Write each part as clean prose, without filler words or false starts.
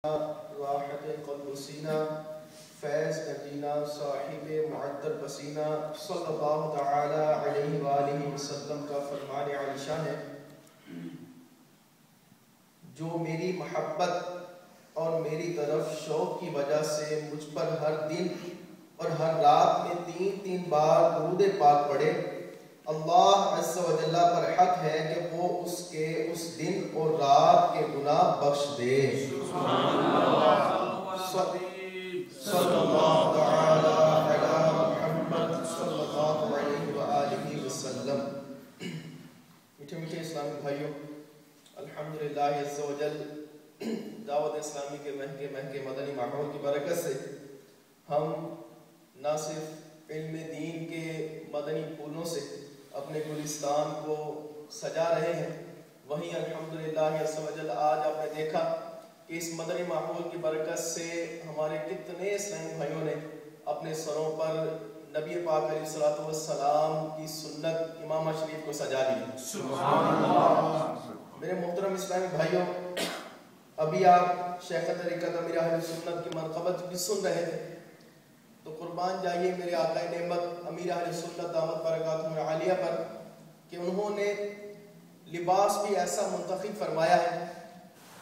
راحت قلب سینہ فیض نگینہ صاحب معطر پسینہ صلی اللہ تعالی علیہ وآلہ وسلم کا فرمان عالی شان ہے، جو میری محبت اور میری طرف شوق کی وجہ سے مجھ پر ہر دن اور ہر رات میں 3 بار درود پاک پڑھے، اللہ عز و جل پر حق ہے کہ وہ اس کے اس دن اور رات کے گناہ بخش دے۔ سبحان اللہ، صلی اللہ تعالی علی محمد صلی اللہ علیہ وآلہ وسلم۔ میٹھے میٹھے اسلامی بھائیوں، الحمدللہ عز و جل دعوت اسلامی کے مہنگے مدنی ماحول کی برکت سے ہم نہ صرف علم دین کے مدنی پھولوں سے اپنے گلستان کو سجا رہے ہیں، وہیں الحمدللہ عز و جل آج آپ نے دیکھا کہ اس مدنی ماحول کی برکت سے ہمارے کتنے اسلامی بھائیوں نے اپنے سروں پر نبی پاک علیہ السلام کی سنت امامہ شریف کو سجا لی۔ سبحان اللہ۔ میرے محترم اسلامی بھائیوں، ابھی آپ شیخ طریقت امیر اہل سنت کی منقبت بھی سن رہے تھے، تو قربان جائیے میرے آقا نعمت امیر اہل سنت دامت برکاتہم عالیہ پر کہ انہوں نے لباس بھی ایسا منتخب فرمایا ہے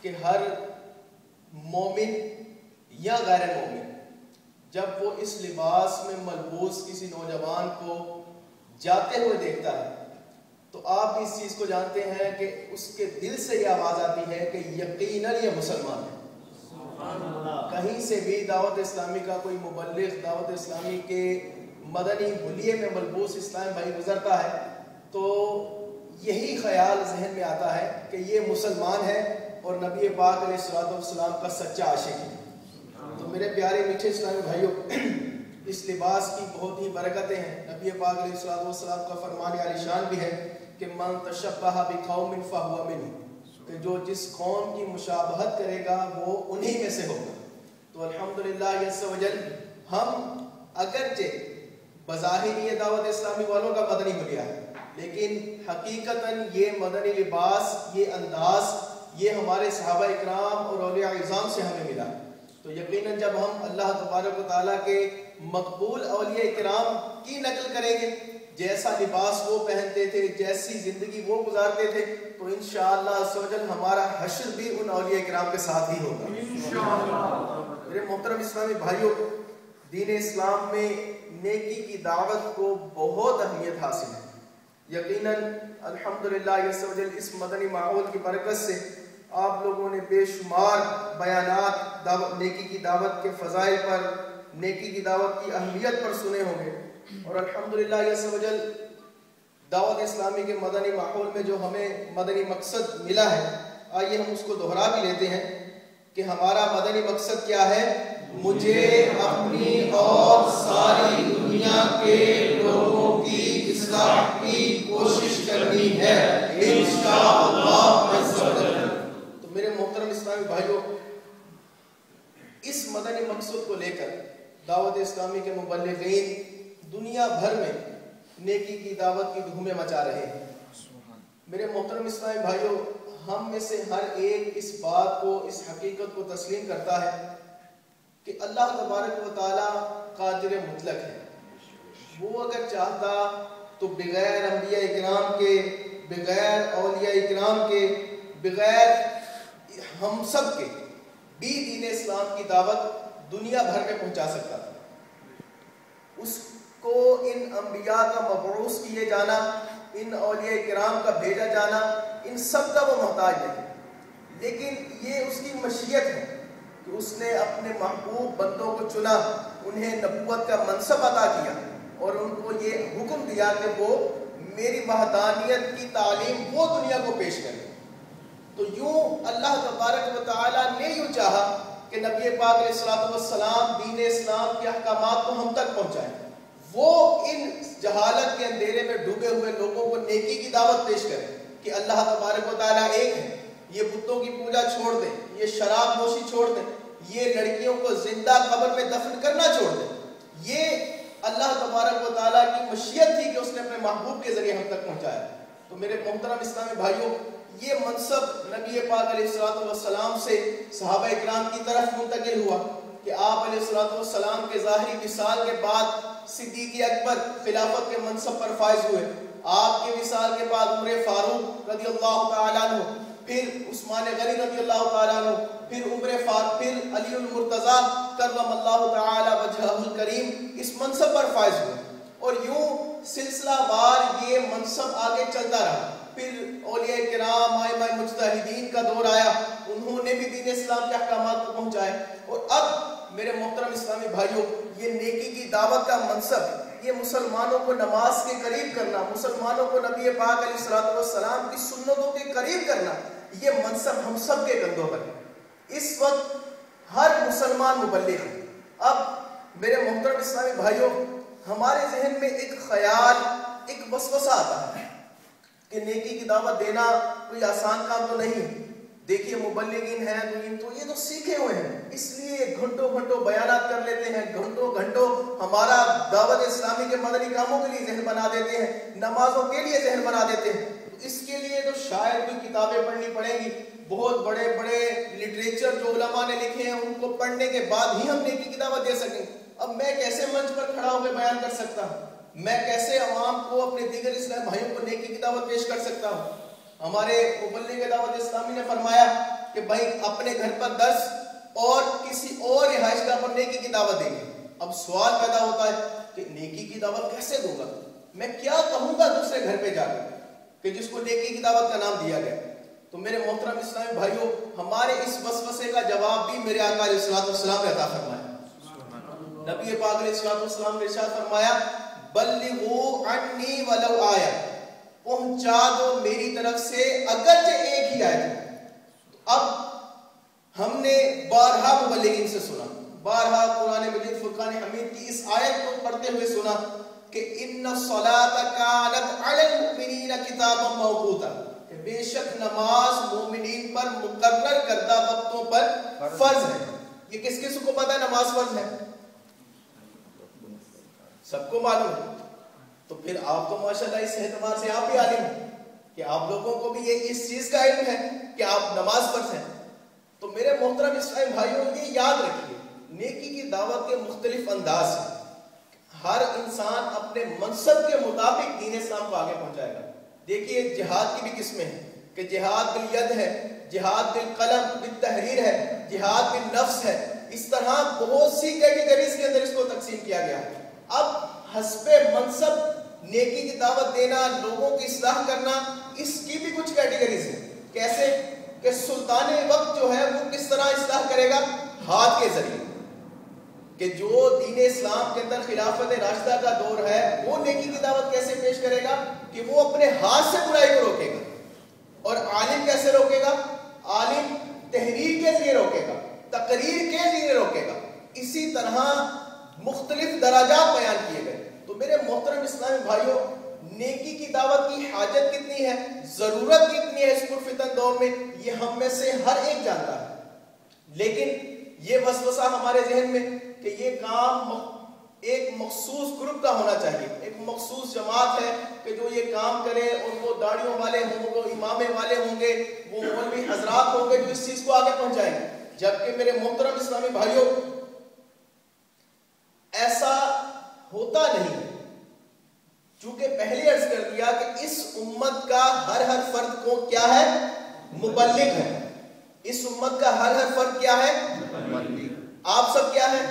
کہ ہر مومن یا غیر مومن جب وہ اس لباس میں ملبوس کسی نوجوان کو جاتے ہوئے دیکھتا ہے تو آپ بھی اس چیز کو جانتے ہیں کہ اس کے دل سے یہ آواز آتی ہے کہ یقیناً یہ مسلمان ہے۔ کہیں سے بھی دعوت اسلامی کا کوئی مبلغ دعوت اسلامی کے مدنی حلیے میں ملبوس اسلام بھائی گزرتا ہے تو یہی خیال ذہن میں آتا ہے کہ یہ مسلمان ہے اور نبی پاک علیہ السلام کا سچا عاشق ہے۔ تو میرے پیارے میٹھے اسلامی بھائیوں، اس لباس کی بہت ہی برکتیں ہیں۔ نبی پاک علیہ السلام کا فرمان عالی شان بھی ہے کہ من تشبہ بقوم فہو منہم، کہ جو جس قوم کی مشابہت کرے گا وہ انہی میں سے ہوگا۔ تو الحمدللہ عز و جل ہم اگرچہ بظاہر یہ دعوت اسلامی والوں کا مدنی حلیہ ہے، لیکن حقیقتاً یہ مدنی لباس، یہ انداز، یہ ہمارے صحابہ اکرام اور اولیاء اعظام سے ہمیں ملا۔ تو یقیناً جب ہم اللہ تبارک و تعالیٰ کے مقبول اولیاء اکرام کی نقل کریں گے، جیسا لباس وہ پہنتے تھے، جیسی زندگی وہ گزارتے تھے، تو انشاءاللہ عز و جل ہمارا حشر بھی ان اولیاء اکرام کے ساتھ ہی ہوگا انشاءاللہ۔ میرے محترم اسلامی بھائیوں، دین اسلام میں نیکی کی دعوت کو بہت اہمیت حاصل ہے۔ یقیناً الحمدللہ عز و جل اس مدنی ماحول کی برکت سے آپ لوگوں نے بے شمار بیانات نیکی کی دعوت کے فضائل پر، نیکی کی دعوت کی اہمیت پر سنے ہوں گے، اور الحمدللہ عز و جل دعوت اسلامی کے مدنی ماحول میں جو ہمیں مدنی مقصد ملا ہے، آئیے ہم اس کو دہرا بھی لیتے ہیں کہ ہمارا مدنی مقصد کیا ہے؟ مجھے اپنی اور ساری دنیا کے لوگوں کی اصلاح کی کوشش کرنی ہے انشاءاللہ عز و جل۔ تو میرے محترم اسلامی بھائیوں، اس مدنی مقصد کو لے کر دعوت اسلامی کے مبلغین دنیا بھر میں نیکی کی دعوت کی دھومیں مچا رہے ہیں۔ میرے محترم اسلامی بھائیوں، ہم میں سے ہر ایک اس بات کو، اس حقیقت کو تسلیم کرتا ہے کہ اللہ تبارک و تعالیٰ قادر مطلق ہے۔ وہ اگر چاہتا تو بغیر انبیاء اکرام کے، بغیر اولیاء اکرام کے، بغیر ہم سب کے بھی دین اسلام کی دعوت دنیا بھر میں پہنچا سکتا تھا۔ اس کو ان انبیاء کا مبعوث کیے جانا، ان اولیاء کرام کا بھیجا جانا، ان سب کا وہ محتاج نہیں، لیکن یہ اس کی مشیت ہے کہ اس نے اپنے محبوب بندوں کو چنا، انہیں نبوت کا منصب عطا کیا اور ان کو یہ حکم دیا کہ وہ میری وحدانیت کی تعلیم وہ دنیا کو پیش کریں۔ تو یوں اللہ تبارک و تعالیٰ نے یوں چاہا کہ نبی پاک علیہ السلام دین اسلام کے احکامات کو ہم تک پہنچائیں، وہ ان جہالت کے اندھیرے میں ڈوبے ہوئے لوگوں کو نیکی کی دعوت پیش کریں کہ اللہ تبارک و تعالیٰ ایک ہے، یہ بتوں کی پوجا چھوڑ دیں، یہ شراب نوشی چھوڑ دیں، یہ لڑکیوں کو زندہ قبر میں دفن کرنا چھوڑ دیں۔ یہ اللہ تبارک و تعالیٰ کی مشیت تھی کہ اس نے اپنے محبوب کے ذریعے ہم تک پہنچایا۔ تو میرے محترم اسلامی بھائیوں، یہ منصب نبی پاک علیہ الصلوۃ والسلام سے صحابہ اکرام کی طرف منتقل ہوا کہ آپ علیہ الصلوۃ والسلام کے ظاہری وصال کے بعد صدیق اکبر خلافت کے منصب پر فائز ہوئے. آپ کے وصال کے بعد عمر فاروق رضی اللہ تعالیٰ عنہ، پھر عثمان غنی رضی اللہ تعالیٰ عنہ، پھر عمر فاروق، پھر علی المرتضیٰ کرم اللہ تعالی وجہہ الکریم اس منصب پر فائز ہوئے. اور یوں سلسلہ وار یہ منصب آگے چلتا رہا. پھر اولیاء کرام ائمہ مجتہدین کا دور آیا، انہوں نے بھی دین اسلام کے احکامات کو پہنچائے. اور اب میرے محترم اسلامی بھائیوں، یہ نیکی کی دعوت کا منصب، یہ مسلمانوں کو نماز کے قریب کرنا، مسلمانوں کو نبی پاک علیہ الصلوۃ والسلام کی سنتوں کے قریب کرنا، یہ منصب ہم سب کے کندھوں پر ہے. اس وقت ہر مسلمان مبلغ ہے. اب میرے محترم اسلامی بھائیوں، ہمارے ذہن میں ایک خیال، ایک وسوسہ آتا ہے کہ نیکی کی دعوت دینا کوئی آسان کام تو نہیں ہے. دیکھیے مبلغین ہیں تو یہ تو سیکھے ہوئے ہیں، اس لیے گھنٹوں گھنٹوں بیانات کر لیتے ہیں، گھنٹوں گھنٹوں ہمارا دعوت اسلامی کے مدنی کاموں کے لیے ذہن بنا دیتے ہیں، نمازوں کے لیے ذہن بنا دیتے ہیں. اس کے لیے تو شاید کوئی کتابیں پڑھنی پڑیں گی. بہت بڑے بڑے لٹریچر جو علماء نے لکھے ہیں ان کو پڑھنے کے بعد ہی ہم نیکی کی دعوت دے سکیں. اب میں کیسے منچ پر کھڑا ہو کے بیان کر سکتا ہوں؟ میں کیسے عوام کو، اپنے دیگر اسلام بھائیوں کو نیکی کی دعوت پیش کر سکتا ہوں؟ ہمارے مبلغ دعوت اسلامی نے فرمایا کہ بھائی اپنے گھر پر 10 اور کسی اور رہائش گاہ پر نیکی کی دعوت دیں گے. اب سوال پیدا ہوتا ہے کہ نیکی کی دعوت کیسے دوں گا؟ میں کیا کہوں گا دوسرے گھر پہ جا کر کہ جس کو نیکی کی دعوت کا نام دیا گیا؟ تو میرے محترم اسلامی بھائیوں، ہمارے اس وسوسے کا جواب بھی میرے آقا علیہ الصلوۃ والسلام نے عطا فرمایا. نبی پاک علیہ الصلوۃ والسلام نے ارشاد فرمایا، بلغوا عنی ولو آیا، پہنچا دو میری طرف سے اگرچہ ایک ہی آیت. اب ہم نے بارہا مبلغین سے سنا، بارہا قرآن مجید فرقان حمید کی اس آیت کو پڑھتے ہوئے سنا کہ ان الصلاۃ کانت علی المؤمنین کتابا موقوتا، کہ بے شک نماز مومنین پر مقرر کردہ وقتوں پر فرض ہے. یہ کس کس کو پتہ ہے نماز فرض ہے؟ سب کو معلوم ہے. تو پھر آپ تو ماشاءاللہ اس اعتبار سے آپ بھی عالم ہیں کہ آپ لوگوں کو بھی یہ اس چیز کا علم ہے کہ آپ نماز فرض ہیں. تو میرے محترم اسلامی بھائیوں، یہ یاد رکھیے نیکی کی دعوت کے مختلف انداز ہیں. ہر انسان اپنے منصب کے مطابق دین اسلام کو آگے پہنچائے گا. دیکھیے جہاد کی بھی قسمیں ہیں کہ جہاد بالید ہے، جہاد بالقلم بالتحریر ہے، جہاد بالنفس ہے. اس طرح بہت سی کیٹیگریز کے اندر اس کو تقسیم کیا گیا ہے. اب حسب منصب نیکی کی دعوت دینا، لوگوں کی اصلاح کرنا، اس کی بھی کچھ کیٹیگریز ہیں. کیسے کہ سلطان وقت جو ہے وہ کس طرح اصلاح کرے گا؟ ہاتھ کے ذریعے. کہ جو دین اسلام کے اندر خلافت راشدہ کا دور ہے وہ نیکی کی دعوت کیسے پیش کرے گا؟ کہ وہ اپنے ہاتھ سے برائی کو روکے گا. اور عالم کیسے روکے گا؟ عالم تحریر کے ذریعے روکے گا، تقریر کے ذریعے روکے گا. اسی طرح مختلف درجات بیان کیے گئے. تو میرے محترم اسلامی بھائیوں، نیکی کی دعوت کی حاجت کتنی ہے، ضرورت کتنی ہے اس پرفتن دور میں، یہ ہم میں سے ہر ایک جانتا ہے. لیکن یہ وسوسہ ہمارے ذہن میں کہ یہ کام ایک مخصوص گروپ کا ہونا چاہیے، ایک مخصوص جماعت ہے کہ جو یہ کام کرے، اور وہ داڑھیوں والے ہوں گے، وہ امامے والے ہوں گے، وہ مولوی حضرات ہوں گے جو اس چیز کو آگے پہنچائیں گے. جبکہ میرے محترم اسلامی بھائیوں، ایسا ہوتا نہیں. چونکہ پہلے عرض کر دیا کہ اس امت کا ہر فرد کو کیا ہے؟ مبلغ ہے. اس امت کا ہر فرد کیا ہے؟ آپ سب کیا ہے؟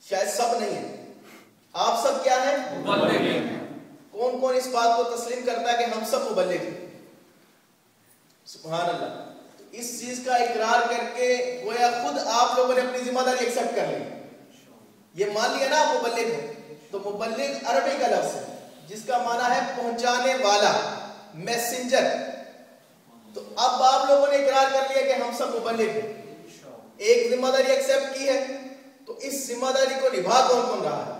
شاید سب نہیں ہے. آپ سب کیا ہے؟ کون کون اس بات کو تسلیم کرتا ہے کہ ہم سب مبلغ ہیں؟ سبحان اللہ. اس چیز کا اقرار کر کے گویا خود آپ لوگوں نے اپنی ذمہ داری ایکسپٹ کر لی. یہ مان لیا نا آپ مبلغ ہیں. تو مبلغ عربی کا لفظ ہے جس کا معنی ہے پہنچانے والا، میسنجر. تو اب آپ لوگوں نے اقرار کر لیا کہ ہم سب مبلغ ہیں، ایک ذمہ داری ایکسپٹ کی ہے. تو اس ذمہ داری کو نبھا کون رہا ہے؟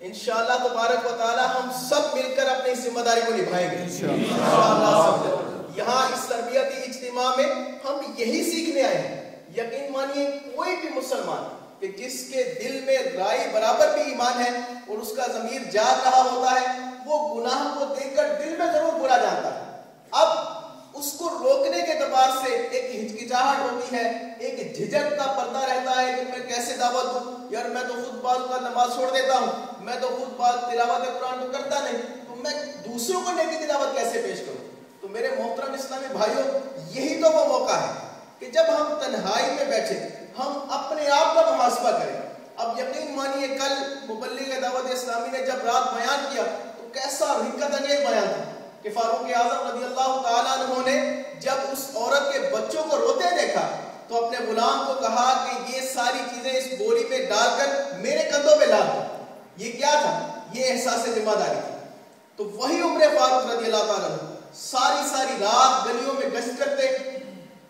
انشاءاللہ تبارک و تعالی ہم سب مل کر اپنی ذمہ داری کو نبھائیں گے انشاءاللہ. یہاں اس تربیتی اجتماع میں ہم یہی سیکھنے آئے ہیں. یقین مانیے کوئی بھی مسلمان کہ جس کے دل میں رائی برابر بھی ایمان ہے اور اس کا ضمیر جاگ رہا ہوتا ہے، وہ گناہ کو دیکھ کر دل میں ضرور برا جانتا ہے، اب اس کو روکنے کے اعتبار سے ایک ہچکچاہٹ ہوتی ہے، ایک جھجک کا پردہ رہتا ہے کہ میں کیسے دعوت دوں، یار میں تو خود بعض کا نماز چھوڑ دیتا ہوں، میں تو خود بعض تلاوت قرآن تو کرتا نہیں، تو میں دوسروں کو نیکی کی دعوت کیسے پیش کروں؟ تو میرے محترم اسلامی بھائیوں، یہی تو وہ موقع ہے کہ جب ہم تنہائی میں بیٹھے ہم اپنے آپ کا محاسبہ کریں۔ اب یقین مانیے کل مبلغ دعوت اسلامی نے جب رات بیان کیا تو کیسا حکمت انگیز بیان تھا کہ فاروق اعظم رضی اللہ تعالیٰ عنہ نے جب اس عورت کے بچوں کو روتے دیکھا تو اپنے غلام کو کہا کہ یہ ساری چیزیں اس بوری میں ڈال کر میرے کندھوں پہ لاد دو۔ یہ کیا تھا؟ یہ احساس ذمہ داری تھی۔ تو وہی عمر فاروق رضی اللہ تعالیٰ عنہ ساری رات گلیوں میں گشت کرتے،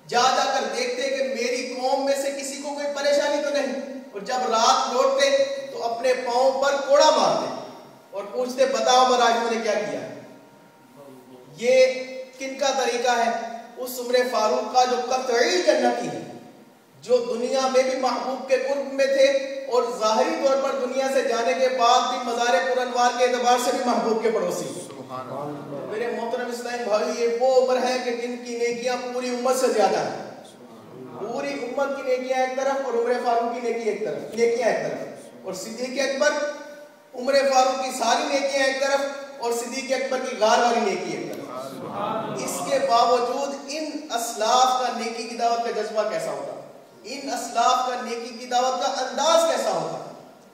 جا کر دیکھتے کہ میری قوم میں سے کسی کو کوئی پریشانی تو نہیں، اور جب رات لوٹتے تو اپنے پاؤں پر کوڑا مارتے اور پوچھتے بتاؤ مراجعوں نے کیا کیا؟ یہ کن کا طریقہ ہے؟ اس عمر فاروق کا جو قطعی جنتی ہے، جو دنیا میں بھی محبوب کے قرب میں تھے اور ظاہری طور پر دنیا سے جانے کے بعد بھی مزار پر انوار کے اعتبار سے بھی محبوب کے پڑوسی۔ میرے محترم اسلام بھائی، یہ وہ عمر ہے کہ جن کی نیکیاں پوری امت سے زیادہ ہیں۔ پوری امت کی نیکیاں ایک طرف اور عمر فاروق کی نیکیاں ایک طرف، اور صدیق اکبر، عمر فاروق کی ساری نیکیاں ایک طرف اور صدیق اکبر کی غار والی نیکی ایک طرف۔ اس کے باوجود ان اسلاف کا نیکی کی دعوت کا جذبہ کیسا ہوتا، ان اسلاف کا نیکی کی دعوت کا انداز کیسا ہوتا۔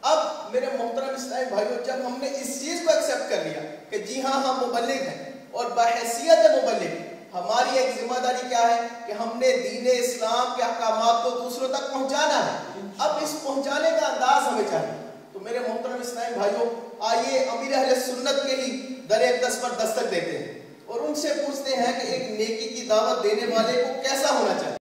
اب میرے محترم اسلامی بھائیوں، جب ہم نے اس چیز کو ایکسپٹ کر لیا کہ جی ہاں ہم مبلغ ہیں اور بحیثیت مبلغ ہماری ایک ذمہ داری کیا ہے کہ ہم نے دین اسلام کے احکامات کو دوسروں تک پہنچانا ہے، اب اس پہنچانے کا انداز ہمیں چاہیے۔ تو میرے محترم اسلامی بھائیوں، آئیے امیر اہل سنت کے ہی در اقدس پر دستک دیتے ہیں اور ان سے پوچھتے ہیں کہ ایک نیکی کی دعوت دینے والے کو کیسا ہونا چاہیے۔